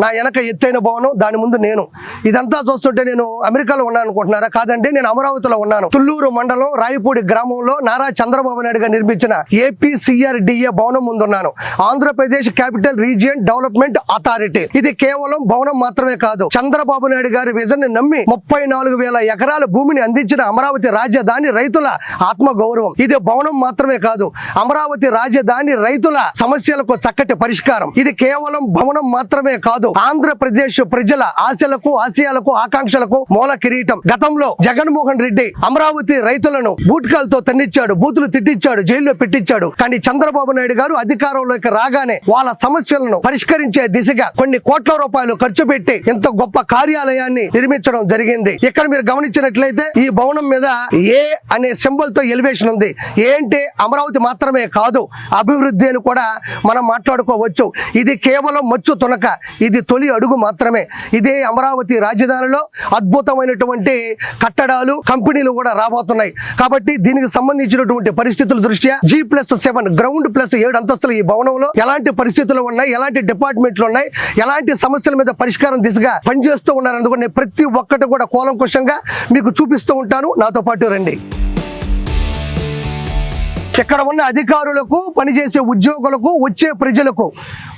నా వెనక ఎత్తైన భవనం, దాని ముందు నేను. ఇదంతా చూస్తుంటే నేను అమెరికాలో ఉన్నాను అనుకుంటున్నారా? కాదండి, నేను అమరావతిలో ఉన్నాను. తుళ్ళూరు మండలం రాయపూడి గ్రామంలో నారా చంద్రబాబు నాయుడు గారు నిర్మించిన APCRDA భవనం ముందున్నాను. Andhra Pradesh capital region development authority. ఇది కేవలం భవనం మాత్రమే కాదు, చంద్రబాబు నాయుడు గారి విజన్ ని నమ్మి 34,000 ఎకరాల భూమిని అందించిన అమరావతి రాజధాని రైతుల ఆత్మ గౌరవం. ఇది భవనం మాత్రమే కాదు, అమరావతి రాజధాని రైతుల సమస్యలకు చక్కటి పరిష్కారం. ఇది కేవలం భవనం మాత్రమే కాదు, ఆంధ్రప్రదేశ్ ప్రజల ఆశలకు, ఆశయాలకు, ఆకాంక్షలకు మూల కిరీటం. గతంలో జగన్మోహన్ రెడ్డి అమరావతి రైతులను బూట్కాలతో తన్నిచ్చాడు, బూతులు తిట్టించాడు, జైల్లో పెట్టించాడు. కానీ చంద్రబాబు నాయుడు గారు అధికారంలోకి రాగానే వాళ్ళ సమస్యలను పరిష్కరించే దిశగా కొన్ని కోట్ల రూపాయలు ఖర్చు పెట్టి ఇంత గొప్ప కార్యాలయాన్ని నిర్మించడం జరిగింది. ఇక్కడ మీరు గమనించినట్లయితే ఈ భవనం మీద ఏ అనే సింబల్ తో ఎలివేషన్ ఉంది. ఏంటి, అమరావతి మాత్రమే కాదు, అభివృద్ధి అని కూడా మనం మాట్లాడుకోవచ్చు. ఇది కేవలం మచ్చు తునక, ఇది తొలి అడుగు మాత్రమే. ఇదే అమరావతి రాజధానిలో అద్భుతమైనటువంటి కట్టడాలు, కంపెనీలు కూడా రాబోతున్నాయి. కాబట్టి దీనికి సంబంధించినటువంటి పరిస్థితుల దృష్ట్యా G+7 గ్రౌండ్ ప్లస్ 7 అంతస్తులు ఈ భవనంలో ఎలాంటి పరిస్థితులు ఉన్నాయి, ఎలాంటి డిపార్ట్మెంట్లు ఉన్నాయి, ఎలాంటి సమస్యల మీద పరిష్కారం దిశగా పనిచేస్తూ ఉన్నారు అందుకని ప్రతి ఒక్కటి కూడా కూలంకుషంగా మీకు చూపిస్తూ ఉంటాను. నాతో పాటు రండి. ఇక్కడ ఉన్న అధికారులకు, పనిచేసే ఉద్యోగులకు, వచ్చే ప్రజలకు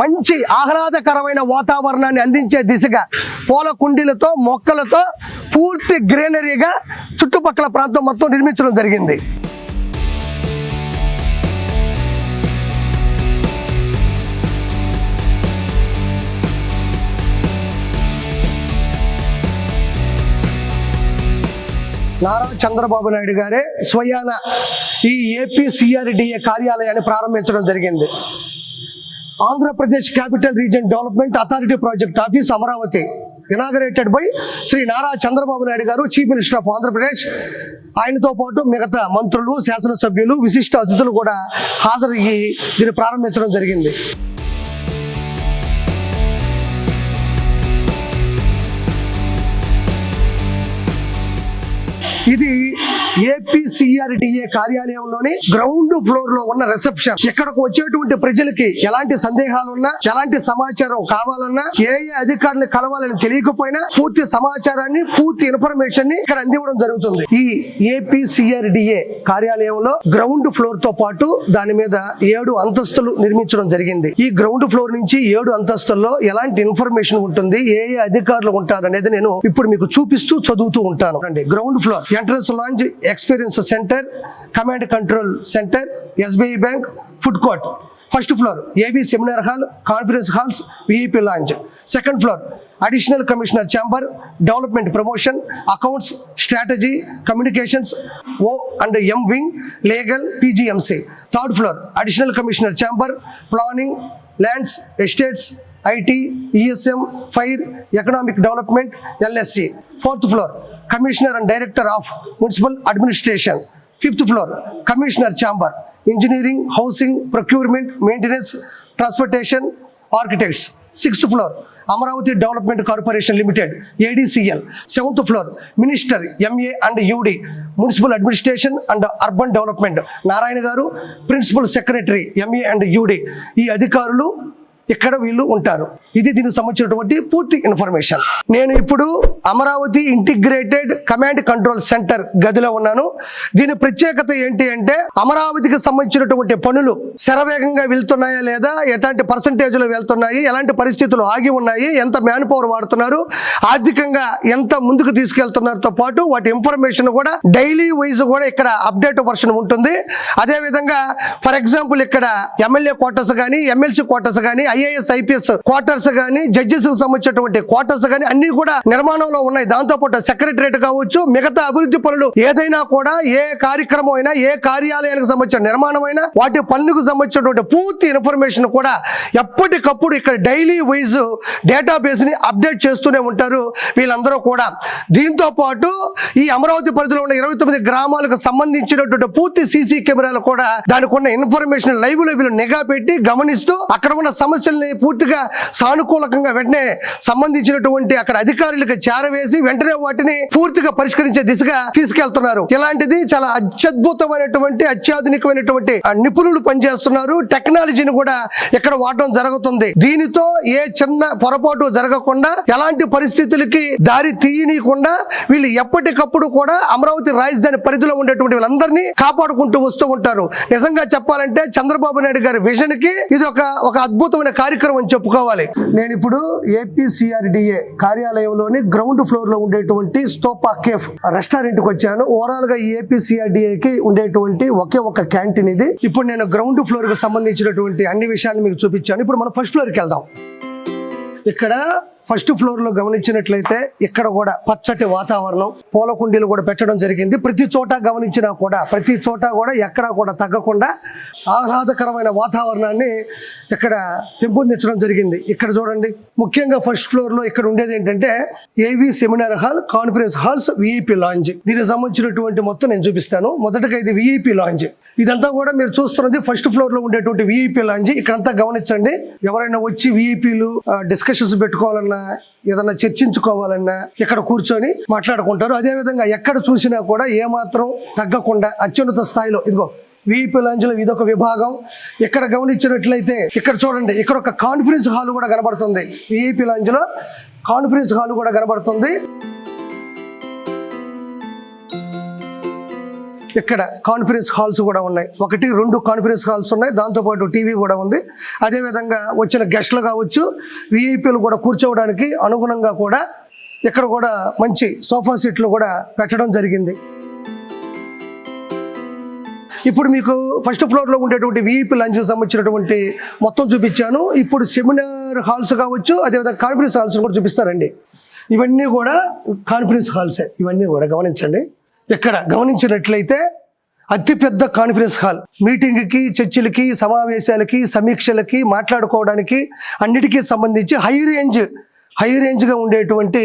మంచి ఆహ్లాదకరమైన వాతావరణాన్ని అందించే దిశగా పూల కుండీలతో, మొక్కలతో పూర్తి గ్రీనరీగా చుట్టుపక్కల ప్రాంతం మొత్తం నిర్మించడం జరిగింది. నారా చంద్రబాబు నాయుడు గారే స్వయాన ఈ APCRDA కార్యాలయాన్ని ప్రారంభించడం జరిగింది. Andhra Pradesh capital region development authority project office Amaravati inaugurated by Shri Nara Chandrababu Naidu గారు, చీఫ్ మినిస్టర్ ఆఫ్ ఆంధ్రప్రదేశ్. ఆయనతో పాటు మిగతా మంత్రులు, శాసనసభ్యులు, విశిష్ట అతిథులు కూడా హాజరయ్యి దీన్ని ప్రారంభించడం జరిగింది. ఇది APCRDA కార్యాలయంలోని గ్రౌండ్ ఫ్లోర్ లో ఉన్న రిసెప్షన్. ఇక్కడకు వచ్చేటువంటి ప్రజలకి ఎలాంటి సందేహాలు ఉన్నా, ఎలాంటి సమాచారం కావాలన్నా, ఏ అధికారులు కలవాలని తెలియకపోయినా పూర్తి సమాచారాన్ని, పూర్తి ఇన్ఫర్మేషన్ ని ఇక్కడ అందివ్వడం జరుగుతుంది. ఈ APCRDA కార్యాలయంలో గ్రౌండ్ ఫ్లోర్ తో పాటు దాని మీద 7 అంతస్తులు నిర్మించడం జరిగింది. ఈ గ్రౌండ్ ఫ్లోర్ నుంచి 7 అంతస్తుల్లో ఎలాంటి ఇన్ఫర్మేషన్ ఉంటుంది, ఏ అధికారులు ఉంటారు అనేది నేను ఇప్పుడు మీకు చూపిస్తూ చదువుతూ ఉంటాను. Ground floor entrance lounge, experience centre, command control centre, SBI bank, food court. First floor AV seminar hall, conference halls, VIP lounge. Second floor additional commissioner chamber, development promotion, accounts, strategy, communications, O&M wing, legal, PGMC. Third floor additional commissioner chamber, planning, lands, estates, IT, ESM, fire, economic development, LSC. Fourth floor commissioner and director of municipal administration. Fifth floor commissioner chamber, engineering, housing, procurement, maintenance, transportation, architects. Sixth floor Amaravati development corporation limited, ADCL. Seventh floor minister MA and UD, municipal administration and urban development, Narayana గారు, principal secretary MA and UD. ఈ అధికారులు ఇక్కడ వీళ్ళు ఉంటారు. ఇది దీనికి సంబంధించినటువంటి పూర్తి ఇన్ఫర్మేషన్. నేను ఇప్పుడు Amaravati integrated command control centre గదిలో ఉన్నాను. దీని ప్రత్యేకత ఏంటి అంటే, అమరావతికి సంబంధించినటువంటి పనులు శరవేగంగా వెళ్తున్నాయా లేదా, ఎలాంటి పర్సంటేజ్లు వెళ్తున్నాయి, ఎలాంటి పరిస్థితులు ఆగి ఉన్నాయి, ఎంత మ్యాన్ పవర్ వాడుతున్నారు, ఆర్థికంగా ఎంత ముందుకు తీసుకెళ్తున్నారతో పాటు వాటి ఇన్ఫర్మేషన్ కూడా డైలీ వైజ్ కూడా ఇక్కడ అప్డేట్ వర్షన్ ఉంటుంది. అదేవిధంగా ఫర్ ఎగ్జాంపుల్ ఇక్కడ ఎమ్మెల్యే క్వార్టర్స్ కానీ, ఎమ్మెల్సీ క్వార్టర్స్ కానీ, IAS IPS క్వార్టర్స్ కానీ, జడ్జెస్ కి సంబంధించినటువంటి క్వార్టర్స్ కానీ అన్ని కూడా నిర్మాణంలో ఉన్నాయి. దాంతో పాటు సెక్రటరేట్ కావచ్చు, మిగతా అభివృద్ధి పనులు ఏదైనా కూడా, ఏ కార్యక్రమం అయినా, ఏ కార్యాలయానికి సంబంధించిన నిర్మాణం అయినా, వాటి పనులకు సంబంధించినటువంటి పూర్తి ఇన్ఫర్మేషన్ కూడా ఎప్పటికప్పుడు ఇక్కడ డైలీ వైజ్ డేటాబేస్ ని అప్డేట్ చేస్తూనే ఉంటారు వీళ్ళందరూ కూడా. దీంతో పాటు ఈ అమరావతి పరిధిలో ఉన్న 29 గ్రామాలకు సంబంధించినటువంటి పూర్తి CC కెమెరాలు కూడా దానికి ఉన్న ఇన్ఫర్మేషన్ లైవ్ లో వీళ్ళు నిఘా పెట్టి గమనిస్తూ అక్కడ ఉన్న సమస్య సమస్యల్ని పూర్తిగా సానుకూలకంగా వెంటనే సంబంధించినటువంటి అక్కడ అధికారులకు చేరవేసి వెంటనే వాటిని పూర్తిగా పరిష్కరించే దిశగా తీసుకెళ్తున్నారు. ఇలాంటిది చాలా అత్యద్భుతమైనటువంటి అత్యాధునికమైనటువంటి నిపుణులు పనిచేస్తున్నారు. టెక్నాలజీని కూడా ఇక్కడ వాడటం జరుగుతుంది. దీనితో ఏ చిన్న పొరపాటు జరగకుండా ఎలాంటి పరిస్థితులకి దారి తీయనీయకుండా వీళ్ళు ఎప్పటికప్పుడు కూడా అమరావతి రాజధాని పరిధిలో ఉండేటువంటి వీళ్ళందరినీ కాపాడుకుంటూ వస్తూ ఉంటారు. నిజంగా చెప్పాలంటే చంద్రబాబు నాయుడు గారి విజన్ కి ఇది ఒక అద్భుతమైన కార్యక్రమం అని చెప్పుకోవాలి. నేను ఇప్పుడు ఏపీసీఆర్డీఏ కార్యాలయంలోని గ్రౌండ్ ఫ్లోర్ లో ఉండేటువంటి స్తోపా కేఫ్ రెస్టారెంట్ కి వచ్చాను. ఓవరాల్ గా ఈ ఏపీసీఆర్డీఏకి ఉండేటువంటి ఒకే ఒక క్యాంటీన్ ఇది. ఇప్పుడు నేను గ్రౌండ్ ఫ్లోర్ కి సంబంధించినటువంటి అన్ని విషయాలు మీకు చూపించాను. ఇప్పుడు మనం ఫస్ట్ ఫ్లోర్ కి వెళ్దాం. ఇక్కడ ఫస్ట్ ఫ్లోర్ లో గమనించినట్లయితే ఇక్కడ కూడా పచ్చటి వాతావరణం, పూల కుండీలు కూడా పెట్టడం జరిగింది. ప్రతి చోట గమనించినా కూడా ప్రతి చోట కూడా ఎక్కడా కూడా తగ్గకుండా ఆహ్లాదకరమైన వాతావరణాన్ని ఇక్కడ పెంపొందించడం జరిగింది. ఇక్కడ చూడండి, ముఖ్యంగా ఫస్ట్ ఫ్లోర్ లో ఇక్కడ ఉండేది ఏంటంటే ఏవీ seminar hall, conference halls, VIP lounge. దీనికి సంబంధించినటువంటి మొత్తం నేను చూపిస్తాను. మొదటగా ఇది విఐపి లాంజ్. ఇదంతా కూడా మీరు చూస్తున్నది ఫస్ట్ ఫ్లోర్ లో ఉండేటువంటి విఐపి లాంజ్. ఇక్కడంతా గమనించండి. ఎవరైనా వచ్చి విఐపీలు డిస్కషన్స్ పెట్టుకోవాలన్నా ఏదన్నా చర్చించుకోవాలన్నా ఇక్కడ కూర్చొని మాట్లాడుకుంటారు. అదేవిధంగా ఎక్కడ చూసినా కూడా ఏమాత్రం తగ్గకుండా అత్యున్నత స్థాయిలో ఇదిగో విఐపి లాంజ్ లో ఇదొక విభాగం. ఇక్కడ గమనించినట్లయితే ఇక్కడ చూడండి, ఇక్కడ ఒక కాన్ఫరెన్స్ హాల్ కూడా కనబడుతుంది. విఐపి లాంజ్ లో కాన్ఫరెన్స్ హాల్ కూడా కనబడుతుంది. ఇక్కడ కాన్ఫరెన్స్ హాల్స్ కూడా ఉన్నాయి. 1-2 కాన్ఫరెన్స్ హాల్స్ ఉన్నాయి. దాంతోపాటు టీవీ కూడా ఉంది. అదేవిధంగా వచ్చిన గెస్టులు కావచ్చు, విఐపీలు కూడా కూర్చోవడానికి అనుగుణంగా కూడా ఇక్కడ కూడా మంచి సోఫా సెట్లు కూడా పెట్టడం జరిగింది. ఇప్పుడు మీకు ఫస్ట్ ఫ్లోర్లో ఉండేటువంటి విఐపీ లంచ్కి సంబంధించినటువంటి మొత్తం చూపించాను. ఇప్పుడు సెమినార్ హాల్స్ కావచ్చు, అదేవిధంగా కాన్ఫరెన్స్ హాల్స్ కూడా చూపిస్తారండి. ఇవన్నీ కూడా కాన్ఫరెన్స్ హాల్సే. ఇవన్నీ కూడా గమనించండి. ఇక్కడ గమనించినట్లయితే అతిపెద్ద కాన్ఫరెన్స్ హాల్, మీటింగ్కి, చర్చలకి, సమావేశాలకి, సమీక్షలకి, మాట్లాడుకోవడానికి అన్నిటికీ సంబంధించి హై రేంజ్గా ఉండేటువంటి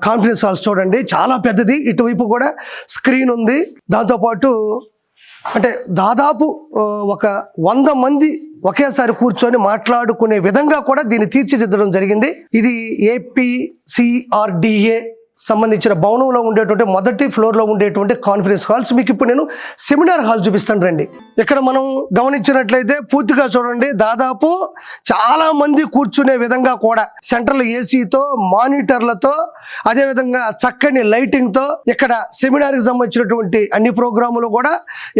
కాన్ఫరెన్స్ హాల్స్ చూడండి. చాలా పెద్దది. ఇటువైపు కూడా స్క్రీన్ ఉంది. దాంతోపాటు అంటే దాదాపు ఒక 100 మంది ఒకేసారి కూర్చొని మాట్లాడుకునే విధంగా కూడా దీన్ని తీర్చిదిద్దడం జరిగింది. ఇది ఏపీసీఆర్డీఏ సంబంధించిన భవనంలో ఉండేటువంటి మొదటి ఫ్లోర్లో ఉండేటువంటి కాన్ఫరెన్స్ హాల్స్. మీకు ఇప్పుడు నేను సెమినార్ హాల్ చూపిస్తాను రండి. ఇక్కడ మనం గమనించినట్లయితే పూర్తిగా చూడండి, దాదాపు చాలా మంది కూర్చునే విధంగా కూడా సెంట్రల్ ఏసీతో, మానిటర్లతో, అదేవిధంగా చక్కని లైటింగ్తో ఇక్కడ సెమినార్కి సంబంధించినటువంటి అన్ని ప్రోగ్రాములు కూడా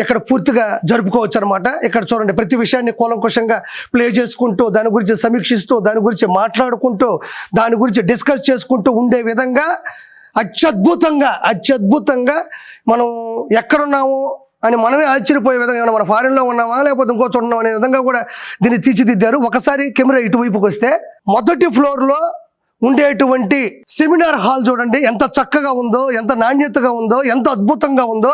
ఇక్కడ పూర్తిగా జరుపుకోవచ్చు అనమాట. ఇక్కడ చూడండి, ప్రతి విషయాన్ని కూలంకుషంగా ప్లే చేసుకుంటూ, దాని గురించి సమీక్షిస్తూ, దాని గురించి మాట్లాడుకుంటూ, దాని గురించి డిస్కస్ చేసుకుంటూ ఉండే విధంగా అత్యద్భుతంగా మనం ఎక్కడున్నాము అని మనమే ఆశ్చర్యపోయే విధంగా మన ఫారిన్లో ఉన్నామా లేకపోతే ఇంకో చోట ఉన్నాం అనే విధంగా కూడా దీన్ని తీర్చిదిద్దారు. ఒకసారి కెమెరా ఇటువైపుకి వస్తే మొదటి ఫ్లోర్లో ఉండేటువంటి సెమినార్ హాల్ చూడండి ఎంత చక్కగా ఉందో, ఎంత నాణ్యతగా ఉందో, ఎంత అద్భుతంగా ఉందో.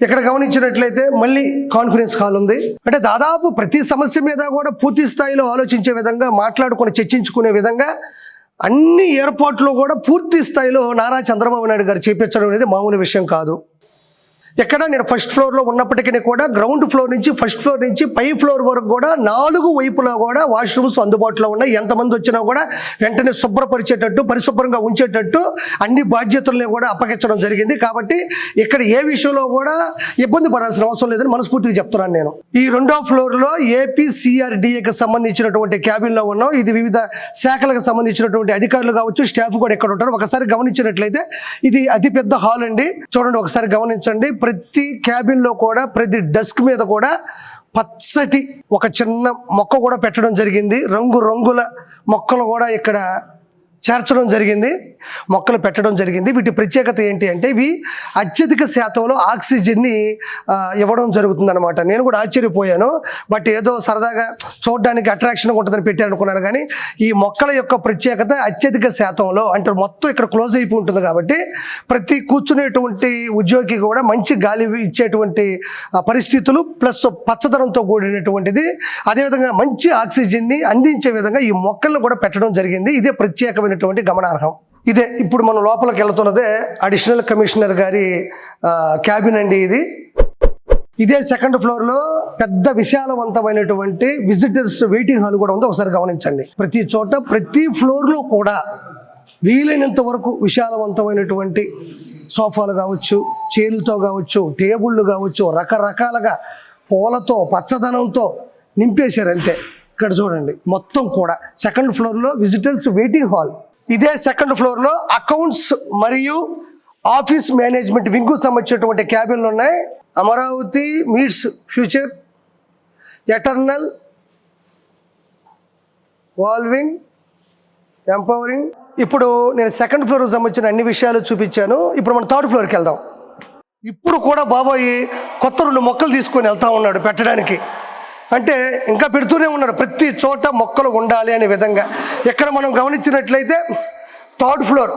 ఇక్కడ గమనించినట్లయితే మళ్ళీ కాన్ఫరెన్స్ హాల్ ఉంది. అంటే దాదాపు ప్రతి సమస్య మీద కూడా పూర్తి స్థాయిలో ఆలోచించే విధంగా, మాట్లాడుకొని చర్చించుకునే విధంగా అన్ని ఏర్పాట్లు కూడా పూర్తి స్థాయిలో నారా చంద్రబాబు నాయుడు గారు చేపించడం అనేది మామూలు విషయం కాదు. ఎక్కడ నేను ఫస్ట్ ఫ్లోర్లో ఉన్నప్పటికీ కూడా గ్రౌండ్ ఫ్లోర్ నుంచి ఫస్ట్ ఫ్లోర్ నుంచి పై ఫ్లోర్ వరకు కూడా 4 వైపులా కూడా వాష్రూమ్స్ అందుబాటులో ఉన్నాయి. ఎంతమంది వచ్చినా కూడా వెంటనే శుభ్రపరిచేటట్టు, పరిశుభ్రంగా ఉంచేటట్టు అన్ని బాధ్యతల్ని కూడా అప్పగించడం జరిగింది. కాబట్టి ఇక్కడ ఏ విషయంలో కూడా ఇబ్బంది పడాల్సిన అవసరం లేదని మనస్ఫూర్తిగా చెప్తున్నాను నేను. ఈ 2వ ఫ్లోర్లో ఏపీసీఆర్డీఏకి సంబంధించినటువంటి క్యాబిన్లో ఉన్నాం. ఇది వివిధ శాఖలకు సంబంధించినటువంటి అధికారులు కావచ్చు, స్టాఫ్ కూడా ఇక్కడ ఉంటారు. ఒకసారి గమనించినట్లయితే ఇది అతిపెద్ద హాల్ అండి. చూడండి, ఒకసారి గమనించండి. ప్రతి క్యాబిన్ లో కూడా ప్రతి డెస్క్ మీద కూడా పచ్చటి ఒక చిన్న మొక్క కూడా పెట్టడం జరిగింది. రంగుల మొక్కలు కూడా ఇక్కడ చేర్చడం జరిగింది, మొక్కలు పెట్టడం జరిగింది. వీటి ప్రత్యేకత ఏంటి అంటే ఇవి అత్యధిక శాతంలో ఆక్సిజన్ని ఇవ్వడం జరుగుతుంది అనమాట. నేను కూడా ఆశ్చర్యపోయాను. బట్ ఏదో సరదాగా చూడడానికి అట్రాక్షన్గా ఉంటుందని పెట్టాను అనుకున్నాను. కానీ ఈ మొక్కల యొక్క ప్రత్యేకత అత్యధిక శాతంలో, అంటే మొత్తం ఇక్కడ క్లోజ్ అయిపోయి ఉంటుంది కాబట్టి ప్రతి కూర్చునేటువంటి ఉద్యోగికి కూడా మంచి గాలి ఇచ్చేటువంటి పరిస్థితులు ప్లస్ పచ్చదనంతో కూడినటువంటిది, అదేవిధంగా మంచి ఆక్సిజన్ని అందించే విధంగా ఈ మొక్కలను కూడా పెట్టడం జరిగింది. ఇదే ప్రత్యేకమైనటువంటి గమనార్హం. ఇదే ఇప్పుడు మనం లోపలికి వెళ్తున్నదే అడిషనల్ కమిషనర్ గారి క్యాబిన్ అండి. ఇది ఇదే సెకండ్ ఫ్లోర్ లో పెద్ద విశాలవంతమైనటువంటి విజిటర్స్ వెయిటింగ్ హాల్ కూడా ఉంది. ఒకసారి గమనించండి. ప్రతి చోట ప్రతి ఫ్లోర్ లో కూడా వీలైనంత వరకు విశాలవంతమైనటువంటి సోఫాలు కావచ్చు, చైర్లతో కావచ్చు, టేబుళ్ళు కావచ్చు, రకరకాలుగా పూలతో పచ్చదనంతో నింపేశారు అంతే. ఇక్కడ చూడండి మొత్తం కూడా సెకండ్ ఫ్లోర్లో విజిటర్స్ వెయిటింగ్ హాల్. ఇదే సెకండ్ ఫ్లోర్లో అకౌంట్స్ మరియు ఆఫీస్ మేనేజ్మెంట్ వింగ్కు సంబంధించినటువంటి క్యాబిన్లు ఉన్నాయి. Amaravati meets future, eternal, evolving, empowering. ఇప్పుడు నేను సెకండ్ ఫ్లోర్కి సంబంధించిన అన్ని విషయాలు చూపించాను. ఇప్పుడు మనం థర్డ్ ఫ్లోర్కి వెళ్దాం. ఇప్పుడు కూడా బాబాయ్ కొత్త 2 మొక్కలు తీసుకొని వెళ్తా ఉన్నాడు పెట్టడానికి. అంటే ఇంకా పెడుతూనే ఉన్నాడు. ప్రతి చోట మొక్కలు ఉండాలి అనే విధంగా. ఇక్కడ మనం గమనించినట్లయితే third floor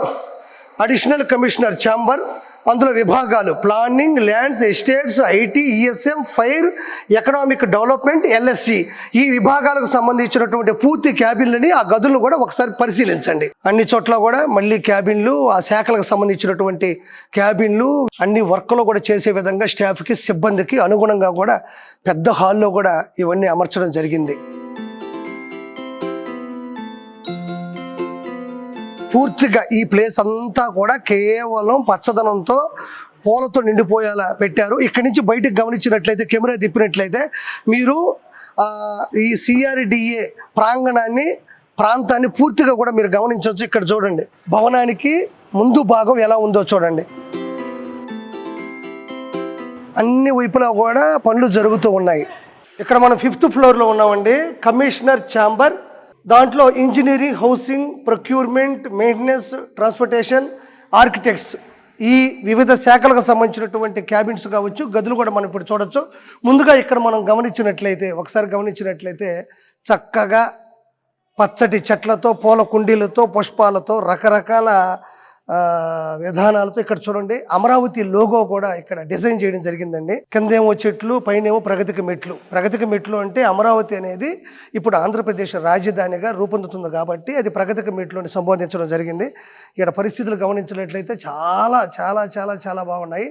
additional commissioner chamber, అందులో విభాగాలు planning, lands, estates, IT, ESM, fire, economic development, LSC. ఈ విభాగాలకు సంబంధించినటువంటి పూర్తి క్యాబిన్లని, ఆ గదులను కూడా ఒకసారి పరిశీలించండి. అన్ని చోట్ల కూడా మళ్ళీ క్యాబిన్లు, ఆ శాఖలకు సంబంధించినటువంటి క్యాబిన్లు అన్ని వర్క్లో కూడా చేసే విధంగా స్టాఫ్కి, సిబ్బందికి అనుగుణంగా కూడా పెద్ద హాల్లో కూడా ఇవన్నీ అమర్చడం జరిగింది. పూర్తిగా ఈ ప్లేస్ అంతా కూడా కేవలం పచ్చదనంతో పూలతో నిండిపోయేలా పెట్టారు. ఇక్కడి నుంచి బయటకు గమనించినట్లయితే, కెమెరా తిప్పినట్లయితే మీరు ఈ సిఆర్డిఏ ప్రాంతాన్ని పూర్తిగా కూడా మీరు గమనించవచ్చు. ఇక్కడ చూడండి, భవనానికి ముందు భాగం ఎలా ఉందో చూడండి. అన్ని వైపులా కూడా పనులు జరుగుతూ ఉన్నాయి. ఇక్కడ మనం 5th ఫ్లోర్లో ఉన్నామండి. కమిషనర్ ఛాంబర్, దాంట్లో engineering, housing, procurement, maintenance, transportation, architects, ఈ వివిధ శాఖలకు సంబంధించినటువంటి క్యాబిన్స్ కావచ్చు, గదులు కూడా మనం ఇప్పుడు చూడొచ్చు. ముందుగా ఇక్కడ మనం ఒకసారి గమనించినట్లయితే చక్కగా పచ్చటి చెట్లతో, పూల కుండీలతో, పుష్పాలతో, రకరకాల విధానాలతో ఇక్కడ చూడండి అమరావతి లోగో కూడా ఇక్కడ డిజైన్ చేయడం జరిగిందండి. కిందేమో చెట్లు, పైనేమో ప్రగతికి మెట్లు. ప్రగతికి మెట్లు అంటే అమరావతి అనేది ఇప్పుడు ఆంధ్రప్రదేశ్ రాజధానిగా రూపొందుతుంది కాబట్టి అది ప్రగతికి మెట్లుని సంబోధించడం జరిగింది. ఇక్కడ పరిస్థితులు గమనించినట్లయితే చాలా చాలా చాలా చాలా బాగున్నాయి.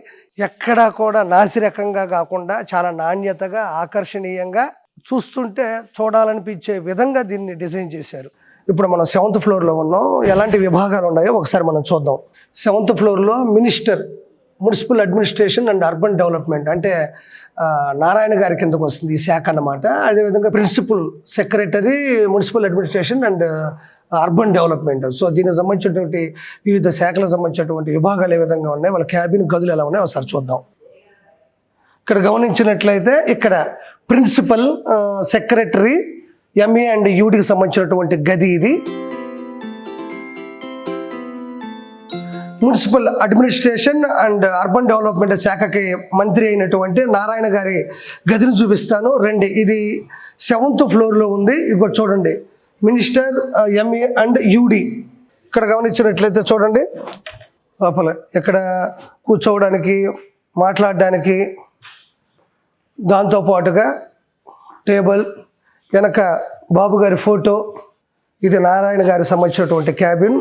ఎక్కడా కూడా నాసిరకంగా కాకుండా చాలా నాణ్యతగా, ఆకర్షణీయంగా, చూస్తుంటే చూడాలనిపించే విధంగా దీన్ని డిజైన్ చేశారు. ఇప్పుడు మనం 7th ఫ్లోర్లో ఉన్నాం. ఎలాంటి విభాగాలు ఉన్నాయో ఒకసారి మనం చూద్దాం. 7th ఫ్లోర్లో minister, municipal administration and urban development, అంటే నారాయణ గారి కిందకు వస్తుంది ఈ శాఖ అన్నమాట. అదేవిధంగా principal secretary, municipal administration and urban development. So దీనికి సంబంధించినటువంటి వివిధ శాఖలకు సంబంధించినటువంటి విభాగాలు ఏ విధంగా ఉన్నాయి, వాళ్ళ క్యాబిన్ గదులు ఎలా ఉన్నాయో ఒకసారి చూద్దాం. ఇక్కడ గమనించినట్లయితే ఇక్కడ ప్రిన్సిపల్, సెక్రటరీ, ఎంఏ అండ్ యూడికి సంబంధించినటువంటి గది ఇది. Municipal administration and urban development శాఖకి మంత్రి అయినటువంటి నారాయణ గారి గదిని చూపిస్తాను రండి. ఇది 7th ఫ్లోర్లో ఉంది. ఇదిగో చూడండి, మినిస్టర్, ఎంఏ అండ్ యూడి. ఇక్కడ గమనించినట్లయితే చూడండి, లోపల ఇక్కడ కూర్చోవడానికి, మాట్లాడడానికి, దాంతోపాటుగా టేబుల్, వెనక బాబు గారి ఫోటో. ఇది నారాయణ గారికి సంబంధించినటువంటి క్యాబిన్.